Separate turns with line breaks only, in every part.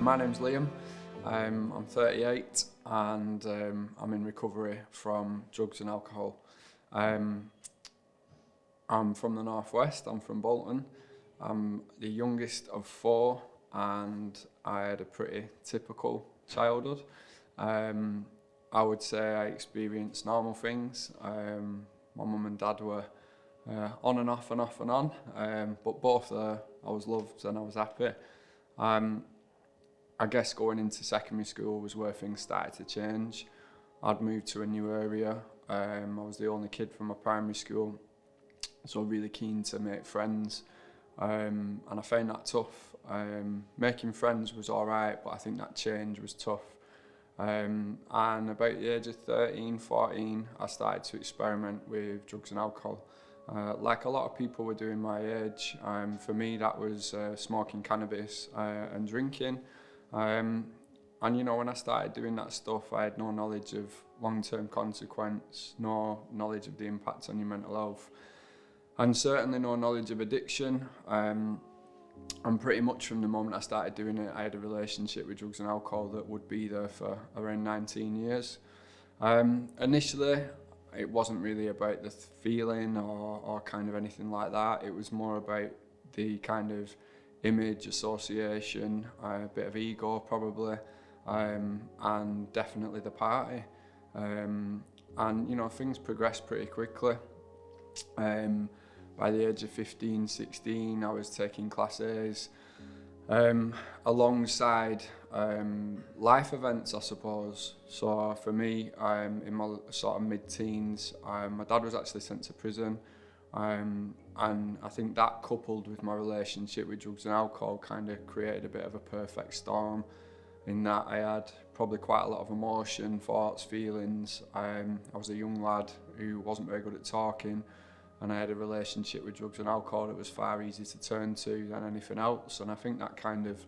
My name's Liam. I'm 38 and I'm in recovery from drugs and alcohol. I'm from the northwest. I'm from Bolton. I'm the youngest of four and I had a pretty typical childhood. I would say I experienced normal things. My mum and dad were on and off and off and on, but both I was loved and I was happy. I guess going into secondary school was where things started to change. I'd moved to a new area. I was the only kid from my primary school, so really keen to make friends, and I found that tough. Making friends was all right, but I think that change was tough. And about the age of 13, 14, I started to experiment with drugs and alcohol. Like a lot of people were doing my age, for me that was smoking cannabis and drinking. And you know, when I started doing that stuff, I had no knowledge of long-term consequence, no knowledge of the impact on your mental health, and certainly no knowledge of addiction. And pretty much from the moment I started doing it, I had a relationship with drugs and alcohol that would be there for around 19 years. Initially, it wasn't really about the feeling or kind of anything like that. It was more about the kind of image, association, a bit of ego probably, and definitely the party. And you know, things progressed pretty quickly. By the age of 15, 16, I was taking Class A's alongside life events, I suppose. So for me, in my sort of mid-teens, my dad was actually sent to prison. And I think that, coupled with my relationship with drugs and alcohol, kind of created a bit of a perfect storm, in that I had probably quite a lot of emotion, thoughts, feelings. I was a young lad who wasn't very good at talking, and I had a relationship with drugs and alcohol that was far easier to turn to than anything else. And I think that kind of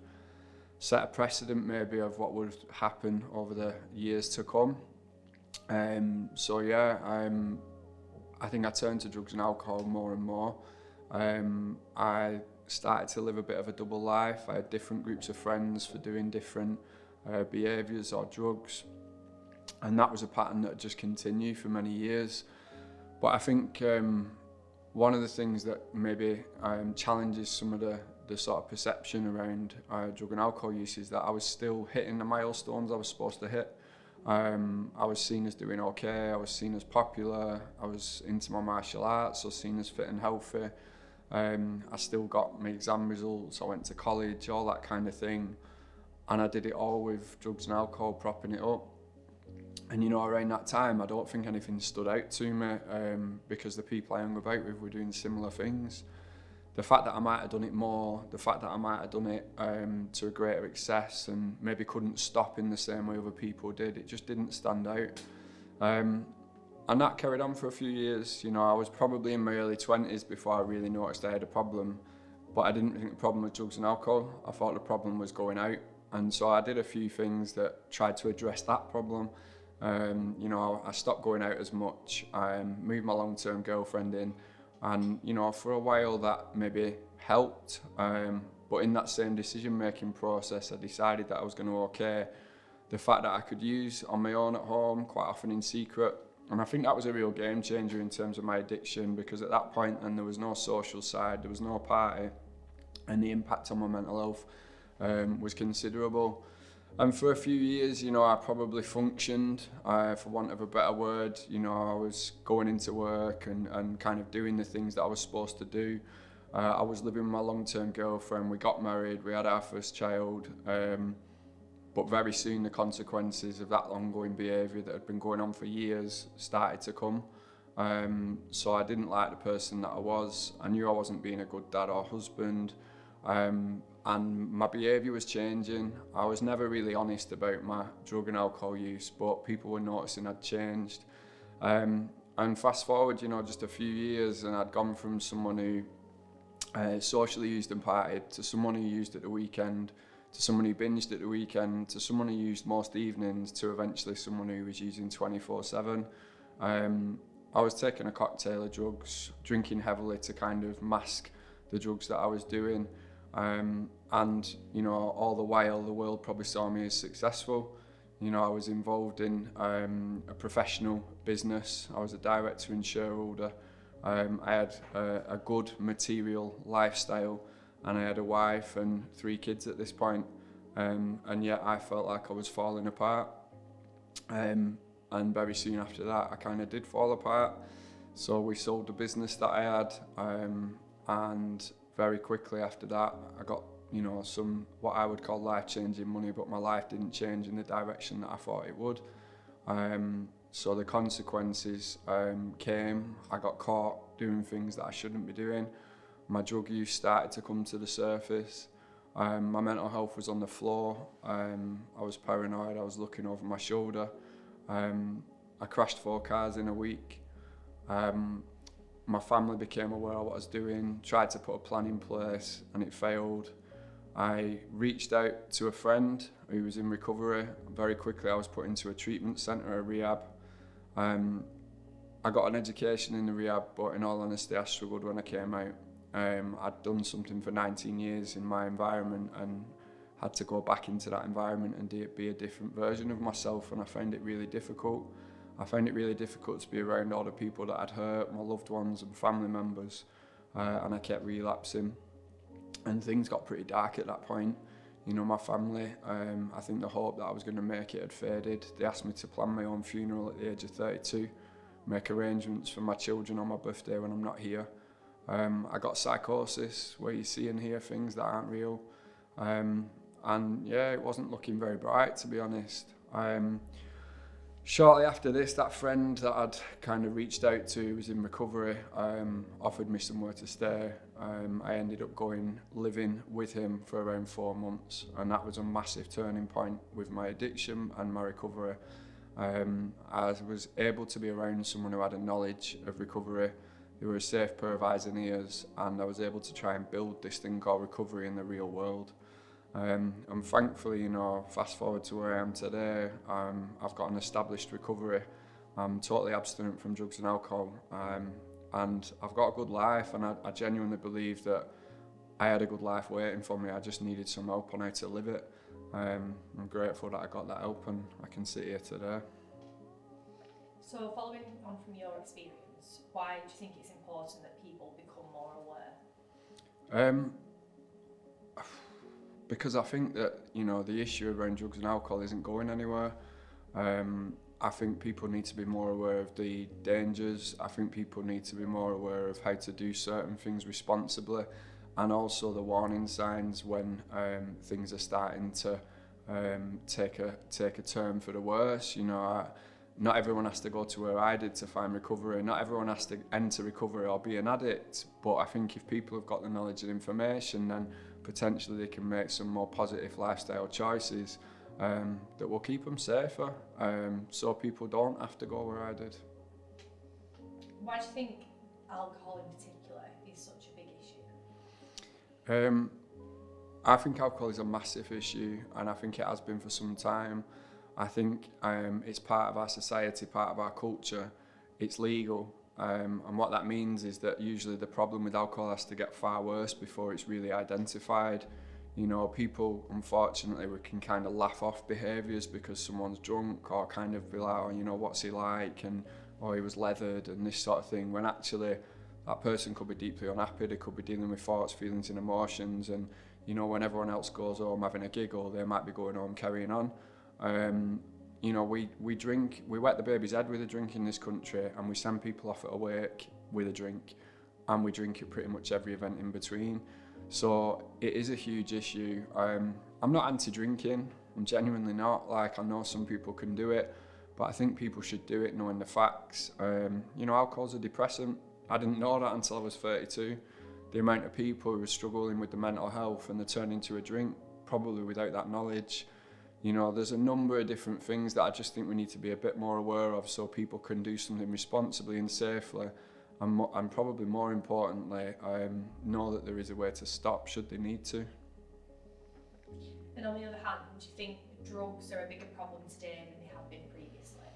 set a precedent maybe of what would happen over the years to come. So yeah, I think I turned to drugs and alcohol more and more. I started to live a bit of a double life. I had different groups of friends for doing different behaviours or drugs, and that was a pattern that just continued for many years. But I think one of the things that maybe challenges some of the sort of perception around drug and alcohol use is that I was still hitting the milestones I was supposed to hit. I was seen as doing okay, I was seen as popular, I was into my martial arts, I was seen as fit and healthy. I still got my exam results, I went to college, all that kind of thing. And I did it all with drugs and alcohol propping it up. And you know, around that time, I don't think anything stood out to me because the people I hung about with were doing similar things. The fact that I might have done it more, the fact that I might have done it to a greater excess and maybe couldn't stop in the same way other people did, it just didn't stand out. And that carried on for a few years. You know, I was probably in my early 20s before I really noticed I had a problem, but I didn't think the problem was drugs and alcohol. I thought the problem was going out. And so I did a few things that tried to address that problem. You know, I stopped going out as much, moved my long-term girlfriend in, and you know, for a while that maybe helped, but in that same decision-making process I decided that I was going to okay the fact that I could use on my own at home, quite often in secret. And I think that was a real game changer in terms of my addiction, because at that point then there was no social side, there was no party, and the impact on my mental health was considerable. And for a few years, you know, I probably functioned, for want of a better word. You know, I was going into work and kind of doing the things that I was supposed to do. I was living with my long-term girlfriend, we got married, we had our first child, but very soon the consequences of that ongoing behaviour that had been going on for years started to come. So I didn't like the person that I was. I knew I wasn't being a good dad or husband. And my behaviour was changing. I was never really honest about my drug and alcohol use, but people were noticing I'd changed. And fast forward, you know, just a few years, and I'd gone from someone who socially used and partied to someone who used at the weekend, to someone who binged at the weekend, to someone who used most evenings, to eventually someone who was using 24/7. I was taking a cocktail of drugs, drinking heavily to kind of mask the drugs that I was doing. And and you know, all the while the world probably saw me as successful. You know, I was involved in a professional business. I was a director and shareholder. I had a good material lifestyle, and I had a wife and 3 kids at this point. And yet I felt like I was falling apart. And very soon after that, I kind of did fall apart. So we sold the business that I had, and very quickly after that, I got, you know, some what I would call life-changing money, but my life didn't change in the direction that I thought it would. So the consequences came. I got caught doing things that I shouldn't be doing. My drug use started to come to the surface. My mental health was on the floor. I was paranoid. I was looking over my shoulder. I crashed 4 cars in a week. My family became aware of what I was doing, tried to put a plan in place, and it failed. I reached out to a friend who was in recovery. Very quickly I was put into a treatment centre, a rehab. I got an education in the rehab, but in all honesty I struggled when I came out. I'd done something for 19 years in my environment and had to go back into that environment and be a different version of myself, and I found it really difficult. I found it really difficult to be around all the people that I'd hurt, my loved ones and family members, and I kept relapsing. And things got pretty dark at that point. You know, my family, I think the hope that I was going to make it had faded. They asked me to plan my own funeral at the age of 32, make arrangements for my children on my birthday when I'm not here. I got psychosis, where you see and hear things that aren't real. And yeah, it wasn't looking very bright, to be honest. Shortly after this, that friend that I'd kind of reached out to, who was in recovery, offered me somewhere to stay. I ended up living with him for around 4 months, and that was a massive turning point with my addiction and my recovery. I was able to be around someone who had a knowledge of recovery. They were a safe pair of eyes and ears, and I was able to try and build this thing called recovery in the real world. And thankfully, you know, fast forward to where I am today, I've got an established recovery. I'm totally abstinent from drugs and alcohol, and I've got a good life, and I genuinely believe that I had a good life waiting for me. I just needed some help on how to live it. I'm grateful that I got that help and I can sit here today.
So following on from your experience, why do you think it's important that people become more aware?
Because I think that, you know, the issue around drugs and alcohol isn't going anywhere. I think people need to be more aware of the dangers. I think people need to be more aware of how to do certain things responsibly, and also the warning signs when things are starting to take a turn for the worse. You know, not everyone has to go to where I did to find recovery. Not everyone has to enter recovery or be an addict. But I think if people have got the knowledge and information, then potentially they can make some more positive lifestyle choices that will keep them safer, so people don't have to go where I did.
Why do you think alcohol in particular is such a big issue?
I think alcohol is a massive issue, and I think it has been for some time. I think it's part of our society, part of our culture. It's legal, and what that means is that usually the problem with alcohol has to get far worse before it's really identified. You know, people, unfortunately, we can kind of laugh off behaviours because someone's drunk, or kind of be like, oh, you know, what's he like, and oh, he was leathered, and this sort of thing, when actually that person could be deeply unhappy. They could be dealing with thoughts, feelings and emotions, and you know, when everyone else goes home having a giggle, they might be going home carrying on. You know, we drink, we wet the baby's head with a drink in this country, and we send people off at a wake with a drink, and we drink at pretty much every event in between. So it is a huge issue. I'm not anti-drinking, I'm genuinely not. Like, I know some people can do it, but I think people should do it knowing the facts. You know, alcohol's a depressant. I didn't know that until I was 32. The amount of people who are struggling with the mental health and they're turning to a drink, probably without that knowledge. You know, there's a number of different things that I just think we need to be a bit more aware of, so people can do something responsibly and safely, and probably more importantly, know that there is a way to stop should they need to.
And on the other hand, do you think drugs are a bigger problem today than they have been previously?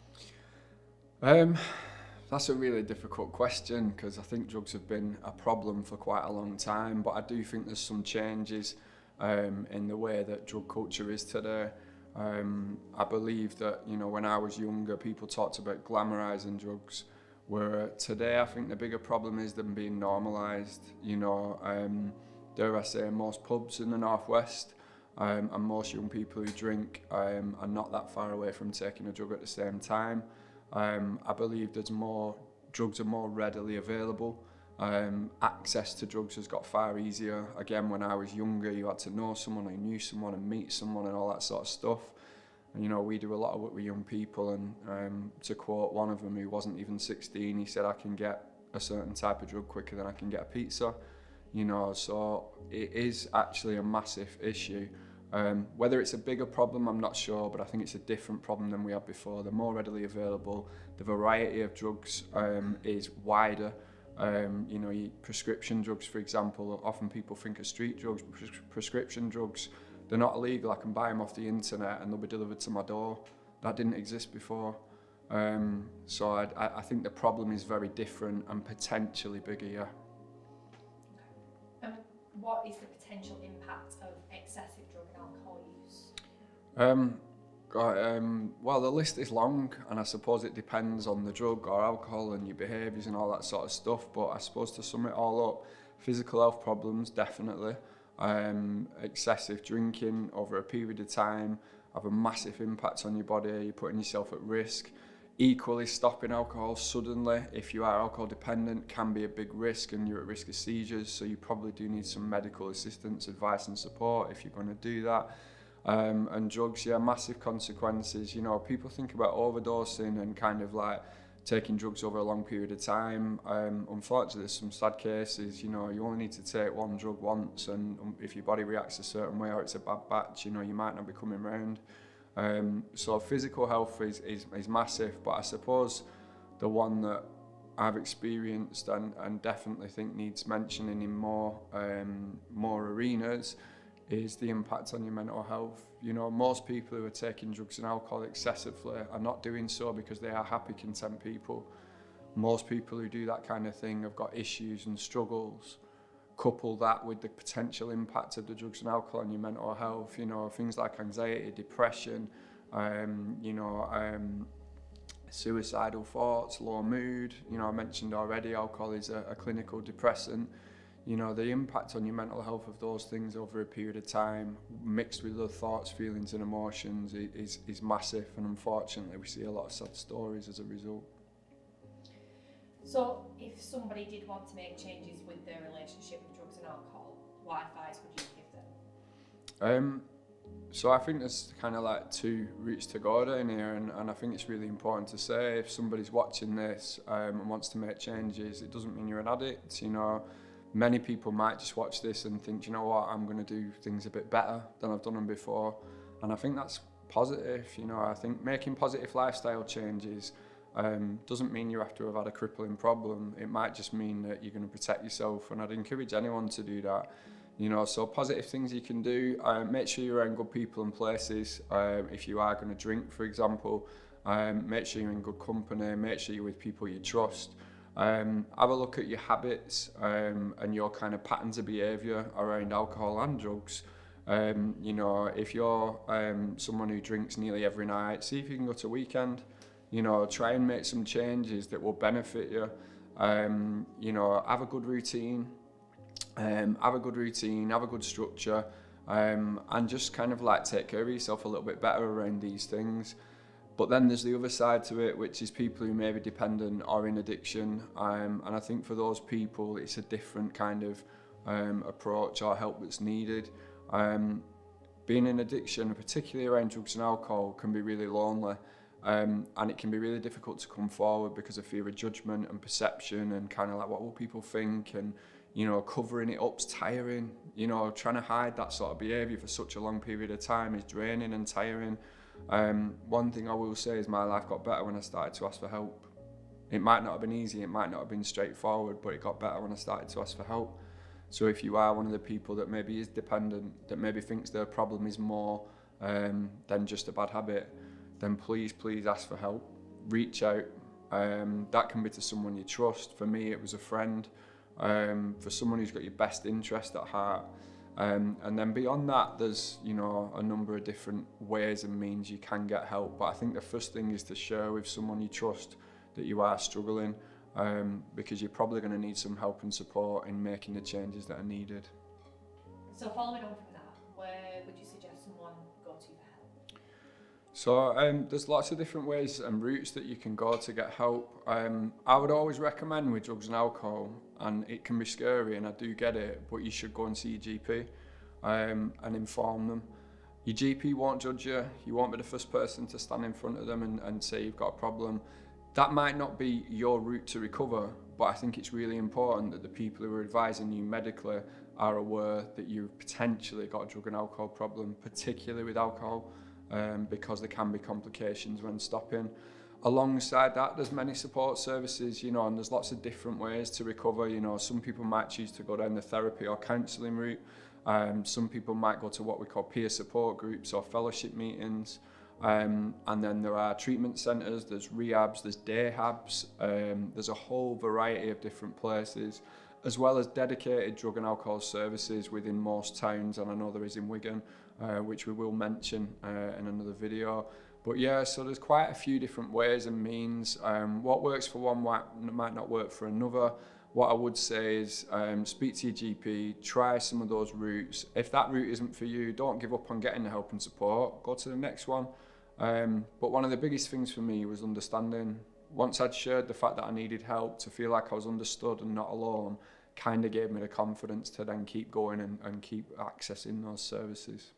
That's a really difficult question, because I think drugs have been a problem for quite a long time, but I do think there's some changes in the way that drug culture is today. I believe that, you know, when I was younger, people talked about glamorizing drugs, where today I think the bigger problem is them being normalised. You know, dare I say, most pubs in the northwest and most young people who drink are not that far away from taking a drug at the same time. I believe drugs are more readily available. Access to drugs has got far easier. Again, when I was younger, you had to know someone who knew someone and meet someone and all that sort of stuff. And, you know, we do a lot of work with young people, and to quote one of them who wasn't even 16, he said, I can get a certain type of drug quicker than I can get a pizza. You know, so it is actually a massive issue. Whether it's a bigger problem, I'm not sure, but I think it's a different problem than we had before. They're more readily available. The variety of drugs is wider. You know, prescription drugs, for example, often people think of street drugs, but prescription drugs, they're not illegal. I can buy them off the internet and they'll be delivered to my door. That didn't exist before. So I think the problem is very different and potentially bigger, yeah.
What is the potential impact of excessive drug and alcohol use?
Well, the list is long, and I suppose it depends on the drug or alcohol and your behaviours and all that sort of stuff. But I suppose to sum it all up, physical health problems, definitely. Excessive drinking over a period of time have a massive impact on your body. You're putting yourself at risk. Equally, stopping alcohol suddenly, if you are alcohol dependent, can be a big risk, and you're at risk of seizures. So you probably do need some medical assistance, advice and support if you're going to do that. And drugs, yeah, massive consequences. You know, people think about overdosing and kind of like taking drugs over a long period of time. Unfortunately, there's some sad cases. You know, you only need to take one drug once, and if your body reacts a certain way or it's a bad batch, you know, you might not be coming round. So physical health is massive, but I suppose the one that I've experienced and definitely think needs mentioning in more arenas is the impact on your mental health. You know, most people who are taking drugs and alcohol excessively are not doing so because they are happy, content people. Most people who do that kind of thing have got issues and struggles. Couple that with the potential impact of the drugs and alcohol on your mental health, you know, things like anxiety, depression, suicidal thoughts, low mood. You know, I mentioned already alcohol is a clinical depressant. You know, the impact on your mental health of those things over a period of time, mixed with other thoughts, feelings and emotions, is massive, and unfortunately we see a lot of sad stories as a result.
So if somebody did want to make changes with their relationship with drugs and alcohol, what advice would you give them?
So I think there's kind of like two routes to go down here, and I think it's really important to say if somebody's watching this and wants to make changes, it doesn't mean you're an addict. You know, many people might just watch this and think, you know what, I'm going to do things a bit better than I've done them before, and I think that's positive. You know, I think making positive lifestyle changes doesn't mean you have to have had a crippling problem. It might just mean that you're going to protect yourself, and I'd encourage anyone to do that. You know, so positive things you can do, make sure you're around good people and places. If you are going to drink, for example, make sure you're in good company, make sure you're with people you trust. Have a look at your habits and your kind of patterns of behaviour around alcohol and drugs. You know, if you're someone who drinks nearly every night, see if you can go to a weekend. You know, try and make some changes that will benefit you. You know, have a good routine. Have a good structure, and just kind of like take care of yourself a little bit better around these things. But then there's the other side to it, which is people who may be dependent or in addiction, and I think for those people it's a different kind of approach or help that's needed. Being in addiction, particularly around drugs and alcohol, can be really lonely. And it can be really difficult to come forward because of fear of judgment and perception and kind of like what will people think, and you know, covering it up's tiring. You know, trying to hide that sort of behaviour for such a long period of time is draining and tiring. One thing I will say is my life got better when I started to ask for help. It might not have been easy, it might not have been straightforward, but it got better when I started to ask for help. So if you are one of the people that maybe is dependent, that maybe thinks their problem is more than just a bad habit, then please ask for help. Reach out. That can be to someone you trust. For me, it was a friend. For someone who's got your best interest at heart. And then beyond that, there's, you know, a number of different ways and means you can get help. But I think the first thing is to share with someone you trust that you are struggling, because you're probably going to need some help and support in making the changes that are needed.
So following on from that, where would you suggest someone go to for help?
So there's lots of different ways and routes that you can go to get help. I would always recommend with drugs and alcohol, and it can be scary and I do get it, but you should go and see your GP and inform them. Your GP won't judge you, you won't be the first person to stand in front of them and say you've got a problem. That might not be your route to recover, but I think it's really important that the people who are advising you medically are aware that you've potentially got a drug and alcohol problem, particularly with alcohol, because there can be complications when stopping. Alongside that, there's many support services, you know, and there's lots of different ways to recover. You know, some people might choose to go down the therapy or counselling route. Some people might go to what we call peer support groups or fellowship meetings. And then there are treatment centres, there's rehabs, there's day habs, there's a whole variety of different places, as well as dedicated drug and alcohol services within most towns, and I know there is in Wigan, which we will mention in another video. But yeah, so there's quite a few different ways and means. What works for one might not work for another. What I would say is speak to your GP, try some of those routes. If that route isn't for you, don't give up on getting the help and support, go to the next one. But one of the biggest things for me was understanding. Once I'd shared the fact that I needed help, to feel like I was understood and not alone, kind of gave me the confidence to then keep going and keep accessing those services.